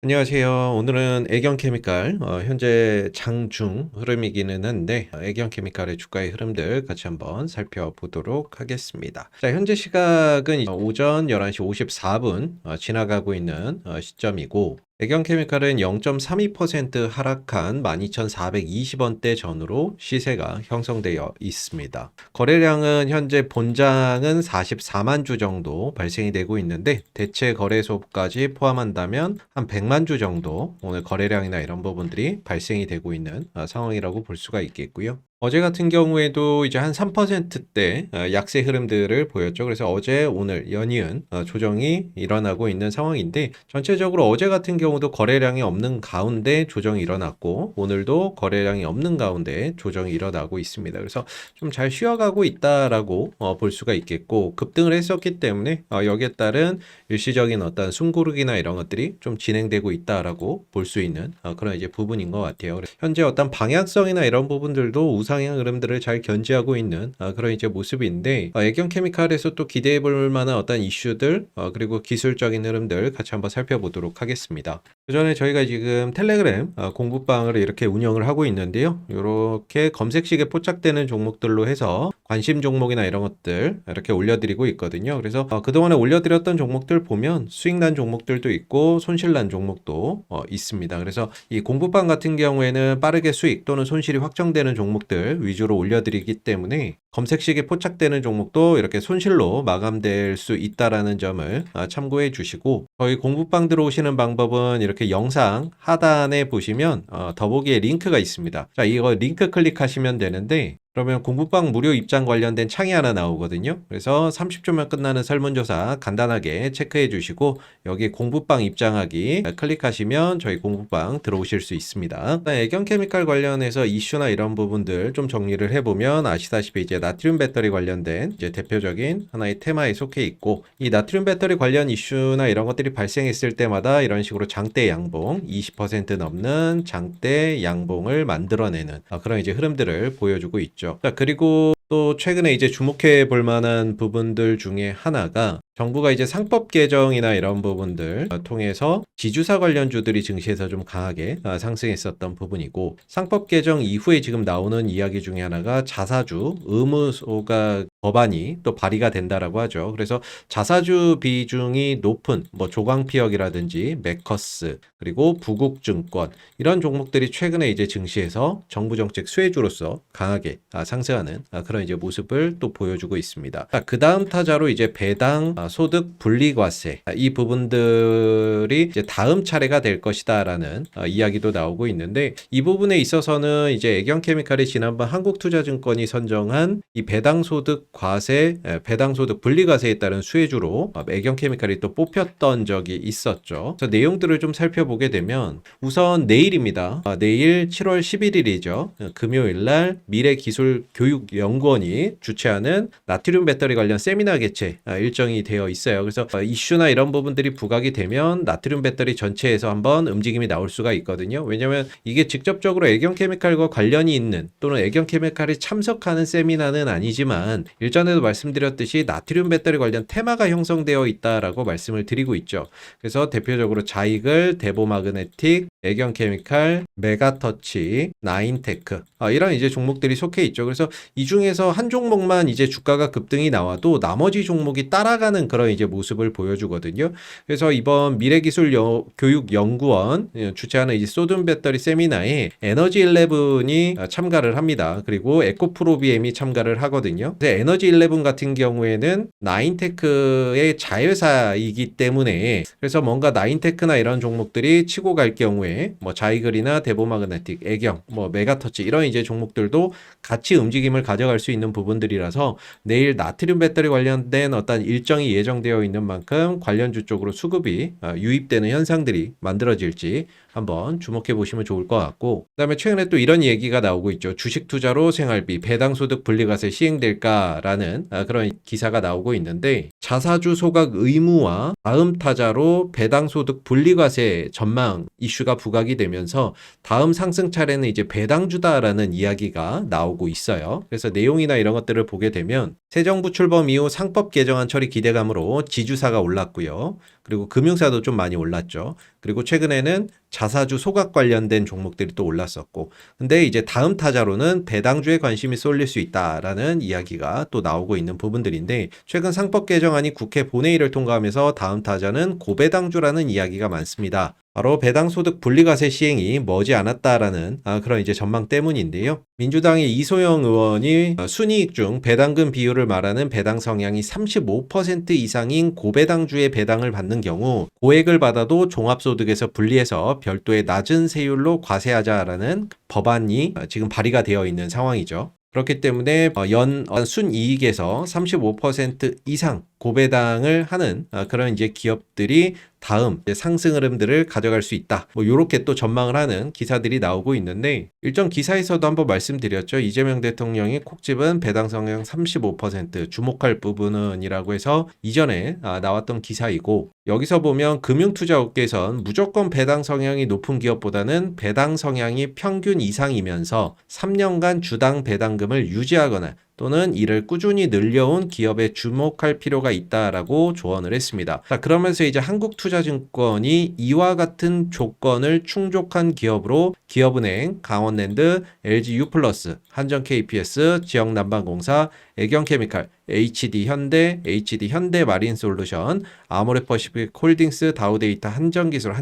안녕하세요. 오늘은 애경케미칼 현재 장중 흐름이기는 한데 애경케미칼의 주가의 흐름들 같이 한번 살펴보도록 하겠습니다. 자, 현재 시각은 오전 11시 54분 지나가고 있는 시점이고 애경케미칼은 0.32% 하락한 12,420원대 전후로 시세가 형성되어 있습니다. 거래량은 현재 본장은 44만 주 정도 발생이 되고 있는데 대체 거래소까지 포함한다면 한 100만 주 정도 오늘 거래량이나 이런 부분들이 발생이 되고 있는 상황이라고 볼 수가 있겠고요. 어제 같은 경우에도 이제 한 3%대 약세 흐름들을 보였죠. 그래서 어제 오늘 연이은 조정이 일어나고 있는 상황인데 전체적으로 어제 같은 경우도 거래량이 없는 가운데 조정이 일어났고 오늘도 거래량이 없는 가운데 조정이 일어나고 있습니다. 그래서 좀 잘 쉬어가고 있다라고 볼 수가 있겠고 급등을 했었기 때문에 여기에 따른 일시적인 어떤 숨고르기나 이런 것들이 좀 진행되고 있다라고 볼 수 있는 그런 이제 부분인 것 같아요. 현재 어떤 방향성이나 이런 부분들도 우상향 흐름들을 잘 견지하고 있는 그런 이제 모습인데 애경케미칼에서 또 기대해 볼 만한 어떤 이슈들 그리고 기술적인 흐름들 같이 한번 살펴보도록 하겠습니다. 그 전에 저희가 지금 텔레그램 공부방을 이렇게 운영을 하고 있는데요. 이렇게 검색식에 포착되는 종목들로 해서 관심 종목이나 이런 것들 이렇게 올려드리고 있거든요. 그래서 그동안에 올려드렸던 종목들 보면 수익 난 종목들도 있고 손실 난 종목도 있습니다. 그래서 이 공부방 같은 경우에는 빠르게 수익 또는 손실이 확정되는 종목들 위주로 올려드리기 때문에 검색식에 포착되는 종목도 이렇게 손실로 마감될 수 있다라는 점을 참고해 주시고 저희 공부방 들어오시는 방법은 이렇게 영상 하단에 보시면 더보기에 링크가 있습니다. 자, 이거 링크 클릭하시면 되는데 그러면 공부방 무료 입장 관련된 창이 하나 나오거든요. 그래서 30초면 끝나는 설문조사 간단하게 체크해 주시고 여기 공부방 입장하기 클릭하시면 저희 공부방 들어오실 수 있습니다. 애경케미칼 관련해서 이슈나 이런 부분들 좀 정리를 해보면 아시다시피 이제 나트륨 배터리 관련된 이제 대표적인 하나의 테마에 속해 있고 이 나트륨 배터리 관련 이슈나 이런 것들이 발생했을 때마다 이런 식으로 장대 양봉 20% 넘는 장대 양봉을 만들어내는 그런 이제 흐름들을 보여주고 있죠. 자, 그리고 또 최근에 이제 주목해 볼 만한 부분들 중에 하나가 정부가 이제 상법 개정이나 이런 부분들 통해서 지주사 관련주들이 증시에서 좀 강하게 상승했었던 부분이고 상법 개정 이후에 지금 나오는 이야기 중에 하나가 자사주 의무소가 법안이 또 발의가 된다라고 하죠. 그래서 자사주 비중이 높은 뭐 조광피혁이라든지 메커스 그리고 부국증권 이런 종목들이 최근에 이제 증시에서 정부 정책 수혜주로서 강하게 상승하는 그런 이제 모습을 또 보여주고 있습니다. 그 다음 타자로 이제 배당 소득 분리과세 이 부분들이 이제 다음 차례가 될 것이다라는 이야기도 나오고 있는데 이 부분에 있어서는 이제 애경케미칼이 지난번 한국투자증권이 선정한 이 배당 소득 과세, 배당 소득 분리과세에 따른 수혜주로 애경케미칼이 또 뽑혔던 적이 있었죠. 그래서 내용들을 좀 살펴보게 되면 우선 내일입니다. 내일 7월 11일이죠. 금요일 날 미래기술교육연구원이 주최하는 나트륨 배터리 관련 세미나 개최 일정이 되어 있어요. 그래서 이슈나 이런 부분들이 부각이 되면 나트륨 배터리 전체에서 한번 움직임이 나올 수가 있거든요. 왜냐하면 이게 직접적으로 애경케미칼과 관련이 있는 또는 애경케미칼이 참석하는 세미나는 아니지만 일전에도 말씀드렸듯이 나트륨 배터리 관련 테마가 형성되어 있다라고 말씀을 드리고 있죠. 그래서 대표적으로 자이글, 데보마그네틱, 애경케미칼, 메가터치, 나인테크 이런 이제 종목들이 속해 있죠. 그래서 이 중에서 한 종목만 이제 주가가 급등이 나와도 나머지 종목이 따라가는 그런 이제 모습을 보여주거든요. 그래서 이번 미래기술교육연구원 주최하는 이제 소듐 배터리 세미나에 에너지 11이 참가를 합니다. 그리고 에코프로비엠이 참가를 하거든요. 에너지 11 같은 경우에는 나인테크의 자회사이기 때문에 그래서 뭔가 나인테크나 이런 종목들이 치고 갈 경우에 뭐 자이글이나 데보마그네틱, 애경, 뭐 메가터치 이런 이제 종목들도 같이 움직임을 가져갈 수 있는 부분들이라서 내일 나트륨 배터리 관련된 어떤 일정이 예정되어 있는 만큼 관련주 쪽으로 수급이 유입되는 현상들이 만들어질지 한번 주목해 보시면 좋을 것 같고 그다음에 최근에 또 이런 얘기가 나오고 있죠. 주식 투자로 생활비, 배당소득 분리과세 시행될까라는 그런 기사가 나오고 있는데 자사주 소각 의무와 다음 타자로 배당소득 분리과세 전망 이슈가 부각이 되면서 다음 상승 차례는 이제 배당주다라는 이야기가 나오고 있어요. 그래서 내용이나 이런 것들을 보게 되면 새 정부 출범 이후 상법 개정안 처리 기대감으로 지주사가 올랐고요. 그리고 금융사도 좀 많이 올랐죠. 그리고 최근에는 자사주 소각 관련된 종목들이 또 올랐었고, 근데 이제 다음 타자로는 배당주에 관심이 쏠릴 수 있다라는 이야기가 또 나오고 있는 부분들인데, 최근 상법 개정안이 국회 본회의를 통과하면서 다음 타자는 고배당주라는 이야기가 많습니다. 바로 배당소득 분리과세 시행이 머지않았다라는 그런 이제 전망 때문인데요. 민주당의 이소영 의원이 순이익 중 배당금 비율을 말하는 배당 성향이 35% 이상인 고배당주의 배당을 받는 경우 고액을 받아도 종합소득에서 분리해서 별도의 낮은 세율로 과세하자라는 법안이 지금 발의가 되어 있는 상황이죠. 그렇기 때문에 연 순이익에서 35% 이상 고배당을 하는 그런 이제 기업들이 다음 상승 흐름들을 가져갈 수 있다. 요렇게 또 전망을 하는 기사들이 나오고 있는데, 일전 기사에서도 한번 말씀드렸죠. 이재명 대통령이 콕 집은 배당 성향 35% 주목할 부분은이라고 해서 이전에 나왔던 기사이고, 여기서 보면 금융투자업계에선 무조건 배당 성향이 높은 기업보다는 배당 성향이 평균 이상이면서 3년간 주당 배당금을 유지하거나 또는 이를 꾸준히 늘려온 기업에 주목할 필요가 있다라고 조언을 했습니다. 자, 그러면서 이제 한국투자증권이 이와 같은 조건을 충족한 기업으로 기업은행, 강원랜드, LG유플러스, 한전-KPS, 지역난방공사, 애경케미칼, HD현대, HD현대마린솔루션, 아모레퍼시픽 홀딩스, 다우데이터, 한전기술,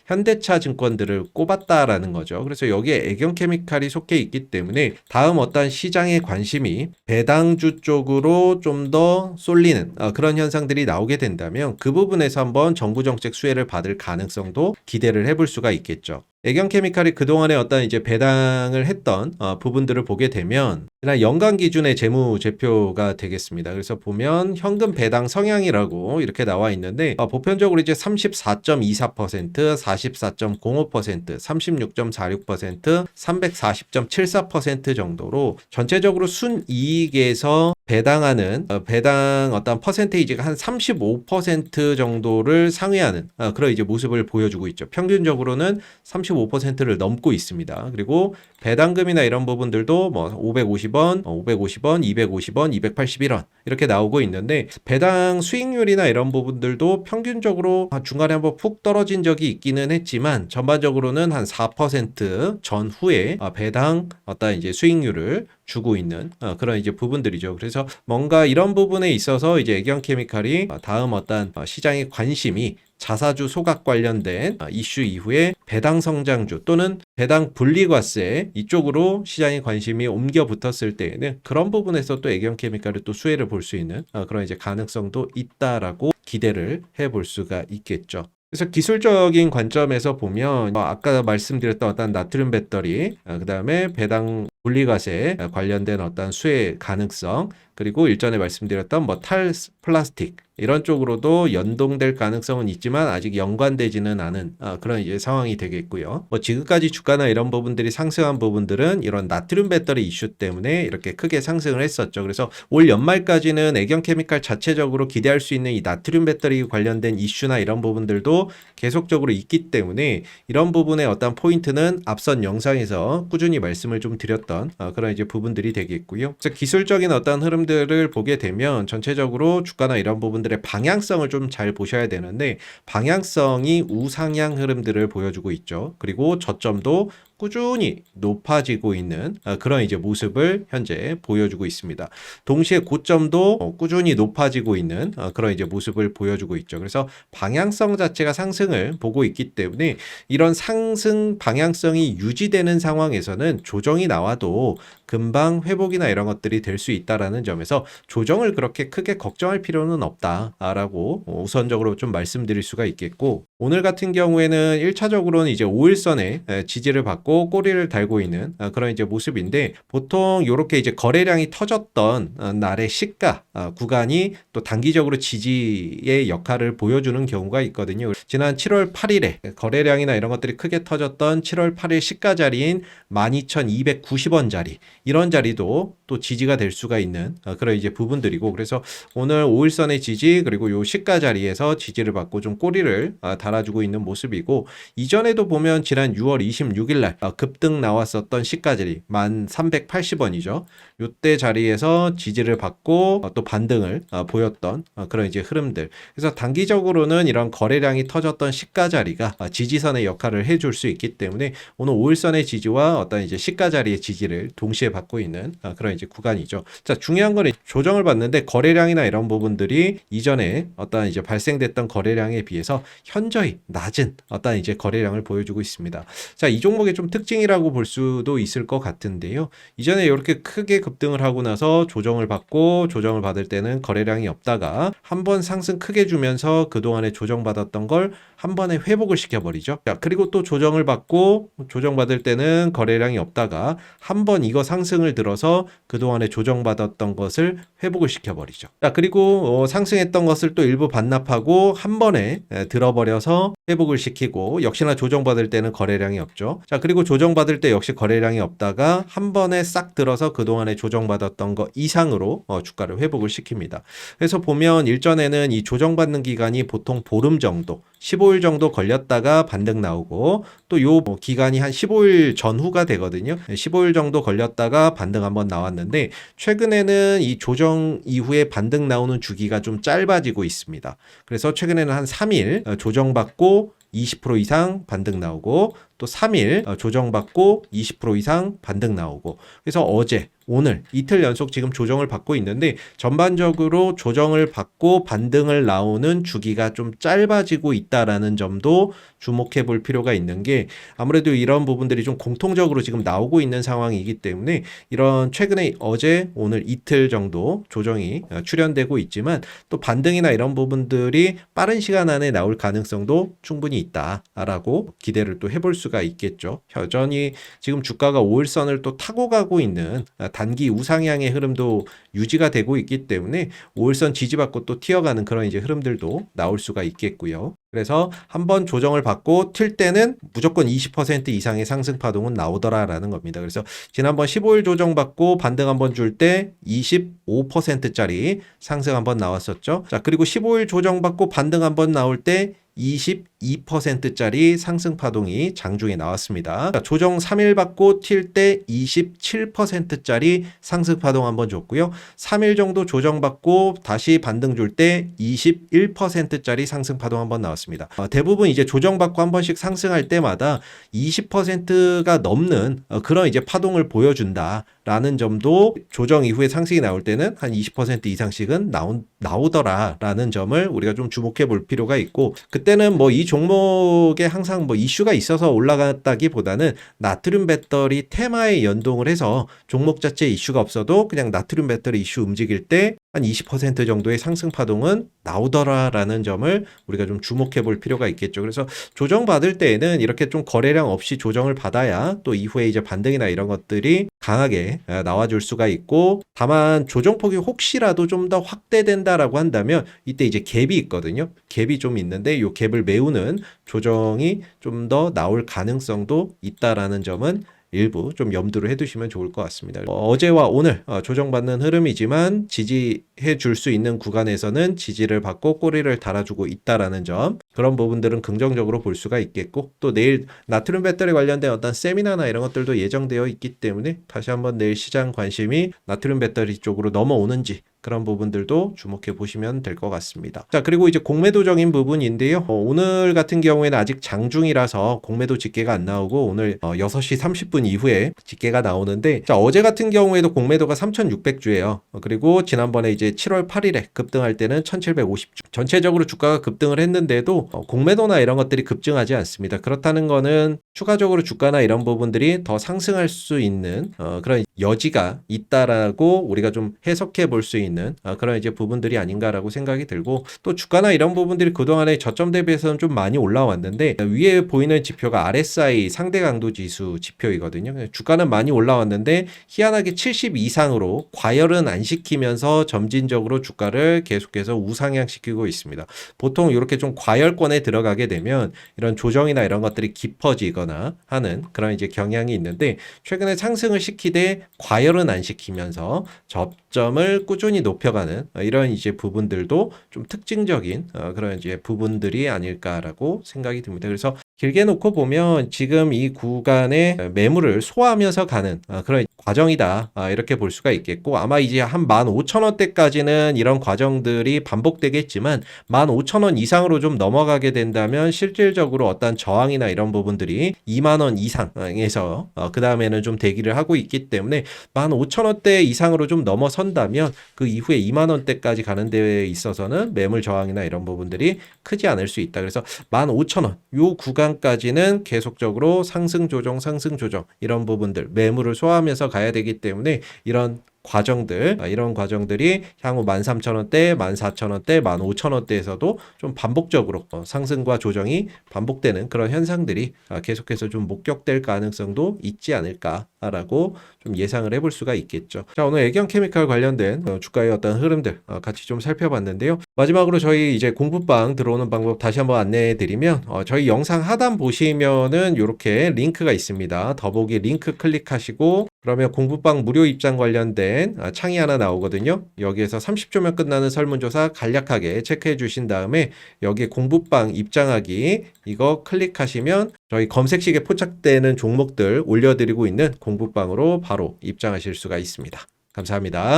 현대차 증권들을 꼽았다라는 거죠. 그래서 여기에 애경케미칼이 속해 있기 때문에 다음 어떤 시장의 관심이 배당주 쪽으로 좀 더 쏠리는 그런 현상들이 나오게 된다면 그 부분에서 한번 정부 정책 수혜를 받을 가능성도 기대를 해볼 수가 있겠죠. 애경케미칼이 그동안에 어떤 이제 배당을 했던 부분들을 보게 되면 연간 기준의 재무제표가 되겠습니다. 그래서 보면 현금 배당 성향이라고 이렇게 나와 있는데 보편적으로 이제 34.24%, 44.05%, 36.46%, 340.74% 정도로 전체적으로 순이익에서 배당하는 배당 어떤 퍼센테이지가 한 35% 정도를 상회하는 그런 이제 모습을 보여주고 있죠. 평균적으로는 35%를 넘고 있습니다. 그리고 배당금이나 이런 부분들도 뭐 550원, 550원, 250원, 281원 이렇게 나오고 있는데, 배당 수익률이나 이런 부분들도 평균적으로 중간에 한번 푹 떨어진 적이 있기는 했지만 전반적으로는 한 4% 전후에 배당 어떤 이제 수익률을 주고 있는 그런 이제 부분들이죠. 그래서 뭔가 이런 부분에 있어서 이제 애경케미칼이 다음 어떤 시장의 관심이 자사주 소각 관련된 이슈 이후에 배당 성장주 또는 배당 분리과세 이쪽으로 시장의 관심이 옮겨 붙었을 때에는 그런 부분에서 또 애경케미칼이 또 수혜를 볼 수 있는 그런 이제 가능성도 있다라고 기대를 해볼 수가 있겠죠. 그래서 기술적인 관점에서 보면 아까 말씀드렸던 어떤 나트륨 배터리, 그다음에 배당 분리과세 관련된 어떤 수혜 가능성, 그리고 일전에 말씀드렸던 뭐 탈플라스틱 이런 쪽으로도 연동될 가능성은 있지만 아직 연관되지는 않은 그런 이제 상황이 되겠고요. 뭐 지금까지 주가나 이런 부분들이 상승한 부분들은 이런 나트륨 배터리 이슈 때문에 이렇게 크게 상승을 했었죠. 그래서 올 연말까지는 애경케미칼 자체적으로 기대할 수 있는 이 나트륨 배터리 관련된 이슈나 이런 부분들도 계속적으로 있기 때문에 이런 부분의 어떤 포인트는 앞선 영상에서 꾸준히 말씀을 좀 드렸던 그런 이제 부분들이 되겠고요. 그래서 기술적인 어떤 흐름들을 보게 되면 전체적으로 주가나 이런 부분들의 방향성을 좀 잘 보셔야 되는데, 방향성이 우상향 흐름들을 보여주고 있죠. 그리고 저점도 꾸준히 높아지고 있는 그런 이제 모습을 현재 보여주고 있습니다. 동시에 고점도 꾸준히 높아지고 있는 그런 이제 모습을 보여주고 있죠. 그래서 방향성 자체가 상승을 보고 있기 때문에 이런 상승 방향성이 유지되는 상황에서는 조정이 나와도 금방 회복이나 이런 것들이 될 수 있다라는 점에서 조정을 그렇게 크게 걱정할 필요는 없다라고 우선적으로 좀 말씀드릴 수가 있겠고, 오늘 같은 경우에는 1차적으로는 이제 5일선에 지지를 받고 꼬리를 달고 있는 그런 이제 모습인데, 보통 이렇게 이제 거래량이 터졌던 날의 시가 구간이 또 단기적으로 지지의 역할을 보여주는 경우가 있거든요. 지난 7월 8일에 거래량이나 이런 것들이 크게 터졌던 7월 8일 시가 자리인 12,290원 자리, 이런 자리도 또 지지가 될 수가 있는 그런 이제 부분들이고, 그래서 오늘 5일선의 지지 그리고 요 시가 자리에서 지지를 받고 좀 꼬리를 달아주고 있는 모습이고, 이전에도 보면 지난 6월 26일 날 급등 나왔었던 시가 자리 1380원이죠. 요때 자리에서 지지를 받고 또 반등을 보였던 그런 이제 흐름들. 그래서 단기적으로는 이런 거래량이 터졌던 시가 자리가 지지선의 역할을 해줄 수 있기 때문에 오늘 5일선의 지지와 어떤 이제 시가 자리의 지지를 동시에 받고 있는 그런 이제 구간이죠. 자, 중요한 거는 조정을 받는데 거래량이나 이런 부분들이 이전에 어떤 이제 발생됐던 거래량에 비해서 현저히 낮은 어떤 이제 거래량을 보여주고 있습니다. 자, 이 종목의 좀 특징이라고 볼 수도 있을 것 같은데요. 이전에 이렇게 크게 급등을 하고 나서 조정을 받고, 조정을 받을 때는 거래량이 없다가 한번 상승 크게 주면서 그동안에 조정받았던 걸 한 번에 회복을 시켜버리죠. 자, 그리고 또 조정을 받고 조정받을 때는 거래량이 없다가 한번 이거 상승을 들어서 그동안에 조정받았던 것을 회복을 시켜버리죠. 자, 그리고 상승했던 것을 또 일부 반납하고 한 번에 들어버려서 회복을 시키고, 역시나 조정받을 때는 거래량이 없죠. 자, 그리고 조정받을 때 역시 거래량이 없다가 한 번에 싹 들어서 그동안에 조정받았던 거 이상으로 주가를 회복을 시킵니다. 그래서 보면 일전에는 이 조정받는 기간이 보통 보름 정도, 15일 정도 걸렸다가 반등 나오고, 또 요 기간이 한 15일 전후가 되거든요. 15일 정도 걸렸다가 반등 한번 나왔는데, 최근에는 이 조정 이후에 반등 나오는 주기가 좀 짧아지고 있습니다. 그래서 최근에는 한 3일 조정받고 20% 이상 반등 나오고, 또 3일 조정받고 20% 이상 반등 나오고, 그래서 어제, 오늘 이틀 연속 지금 조정을 받고 있는데, 전반적으로 조정을 받고 반등을 나오는 주기가 좀 짧아지고 있다라는 점도 주목해 볼 필요가 있는 게, 아무래도 이런 부분들이 좀 공통적으로 지금 나오고 있는 상황이기 때문에 이런 최근에 어제, 오늘 이틀 정도 조정이 출현되고 있지만, 또 반등이나 이런 부분들이 빠른 시간 안에 나올 가능성도 충분히 있다라고 기대를 또 해볼 수가 있겠죠. 여전히 지금 주가가 5일선을 또 타고 가고 있는 단기 우상향의 흐름도 유지가 되고 있기 때문에 5일선 지지받고 또 튀어가는 그런 이제 흐름들도 나올 수가 있겠고요. 그래서 한번 조정을 받고 튈 때는 무조건 20% 이상의 상승 파동은 나오더라라는 겁니다. 그래서 지난번 15일 조정받고 반등 한번 줄 때 25%짜리 상승 한번 나왔었죠. 자, 그리고 15일 조정받고 반등 한번 나올 때 22%짜리 상승 파동이 장중에 나왔습니다. 조정 3일 받고 튈 때 27%짜리 상승 파동 한번 줬고요. 3일 정도 조정받고 다시 반등 줄 때 21%짜리 상승 파동 한번 나왔습니다. 대부분 이제 조정받고 한 번씩 상승할 때마다 20%가 넘는 그런 이제 파동을 보여준다라는 점도, 조정 이후에 상승이 나올 때는 한 20% 이상씩은 나오더라라는 점을 우리가 좀 주목해 볼 필요가 있고, 그때는 뭐 이 종목에 항상 뭐 이슈가 있어서 올라갔다기보다는 나트륨 배터리 테마에 연동을 해서 종목 자체에 이슈가 없어도 그냥 나트륨 배터리 이슈 움직일 때 한 20% 정도의 상승 파동은 나오더라라는 점을 우리가 좀 주목해 볼 필요가 있겠죠. 그래서 조정 받을 때에는 이렇게 좀 거래량 없이 조정을 받아야 또 이후에 이제 반등이나 이런 것들이 강하게 나와줄 수가 있고, 다만 조정폭이 혹시라도 좀 더 확대된다라고 한다면 이때 이제 갭이 있거든요. 갭이 좀 있는데 이 갭을 메우는 조정이 좀 더 나올 가능성도 있다라는 점은 일부 좀 염두를 해두시면 좋을 것 같습니다. 어제와 오늘 조정받는 흐름이지만 지지해 줄 수 있는 구간에서는 지지를 받고 꼬리를 달아주고 있다라는 점, 그런 부분들은 긍정적으로 볼 수가 있겠고, 또 내일 나트륨 배터리 관련된 어떤 세미나나 이런 것들도 예정되어 있기 때문에 다시 한번 내일 시장 관심이 나트륨 배터리 쪽으로 넘어오는지 그런 부분들도 주목해 보시면 될 것 같습니다. 자, 그리고 이제 공매도적인 부분인데요. 오늘 같은 경우에는 아직 장중이라서 공매도 집계가 안 나오고 오늘 6시 30분 이후에 집계가 나오는데, 자, 어제 같은 경우에도 공매도가 3,600주예요. 그리고 지난번에 이제 7월 8일에 급등할 때는 1,750주. 전체적으로 주가가 급등을 했는데도 공매도나 이런 것들이 급증하지 않습니다. 그렇다는 거는 추가적으로 주가나 이런 부분들이 더 상승할 수 있는 그런 여지가 있다라고 우리가 좀 해석해 볼 수 있는 있는 그런 이제 부분들이 아닌가라고 생각이 들고, 또 주가나 이런 부분들이 그동안에 저점 대비해서는 좀 많이 올라왔는데 위에 보이는 지표가 RSI 상대 강도 지수 지표이거든요. 주가는 많이 올라왔는데 희한하게 70 이상으로 과열은 안 시키면서 점진적으로 주가를 계속해서 우상향시키고 있습니다. 보통 이렇게 좀 과열권에 들어가게 되면 이런 조정이나 이런 것들이 깊어지거나 하는 그런 이제 경향이 있는데, 최근에 상승을 시키되 과열은 안 시키면서 접점을 꾸준히 높여가는 이런 이제 부분들도 좀 특징적인 그런 이제 부분들이 아닐까라고 생각이 듭니다. 그래서 길게 놓고 보면 지금 이 구간에 매물을 소화하면서 가는 그런 과정이다, 이렇게 볼 수가 있겠고, 아마 이제 한 15,000원대까지는 이런 과정들이 반복되겠지만 15,000원 이상으로 좀 넘어가게 된다면 실질적으로 어떤 저항이나 이런 부분들이 20,000원 이상에서 그 다음에는 좀 대기를 하고 있기 때문에 15,000원대 이상으로 좀 넘어선다면 그 이후에 20,000원대까지 가는 데에 있어서는 매물 저항이나 이런 부분들이 크지 않을 수 있다. 그래서 15,000원 요 구간까지는 계속적으로 상승 조정 이런 부분들 매물을 소화하면서 가야 되기 때문에 이런 과정들이 향후 13,000원대, 14,000원대, 15,000원대에서도 좀 반복적으로 상승과 조정이 반복되는 그런 현상들이 계속해서 좀 목격될 가능성도 있지 않을까라고 좀 예상을 해볼 수가 있겠죠. 자, 오늘 애경케미칼 관련된 주가의 어떤 흐름들 같이 좀 살펴봤는데요. 마지막으로 저희 이제 공부방 들어오는 방법 다시 한번 안내해 드리면, 저희 영상 하단 보시면은 이렇게 링크가 있습니다. 더보기 링크 클릭하시고 그러면 공부방 무료 입장 관련된 창이 하나 나오거든요. 여기에서 30초면 끝나는 설문조사 간략하게 체크해 주신 다음에 여기 공부방 입장하기 이거 클릭하시면 저희 검색식에 포착되는 종목들 올려드리고 있는 공부방으로 바로 입장하실 수가 있습니다. 감사합니다.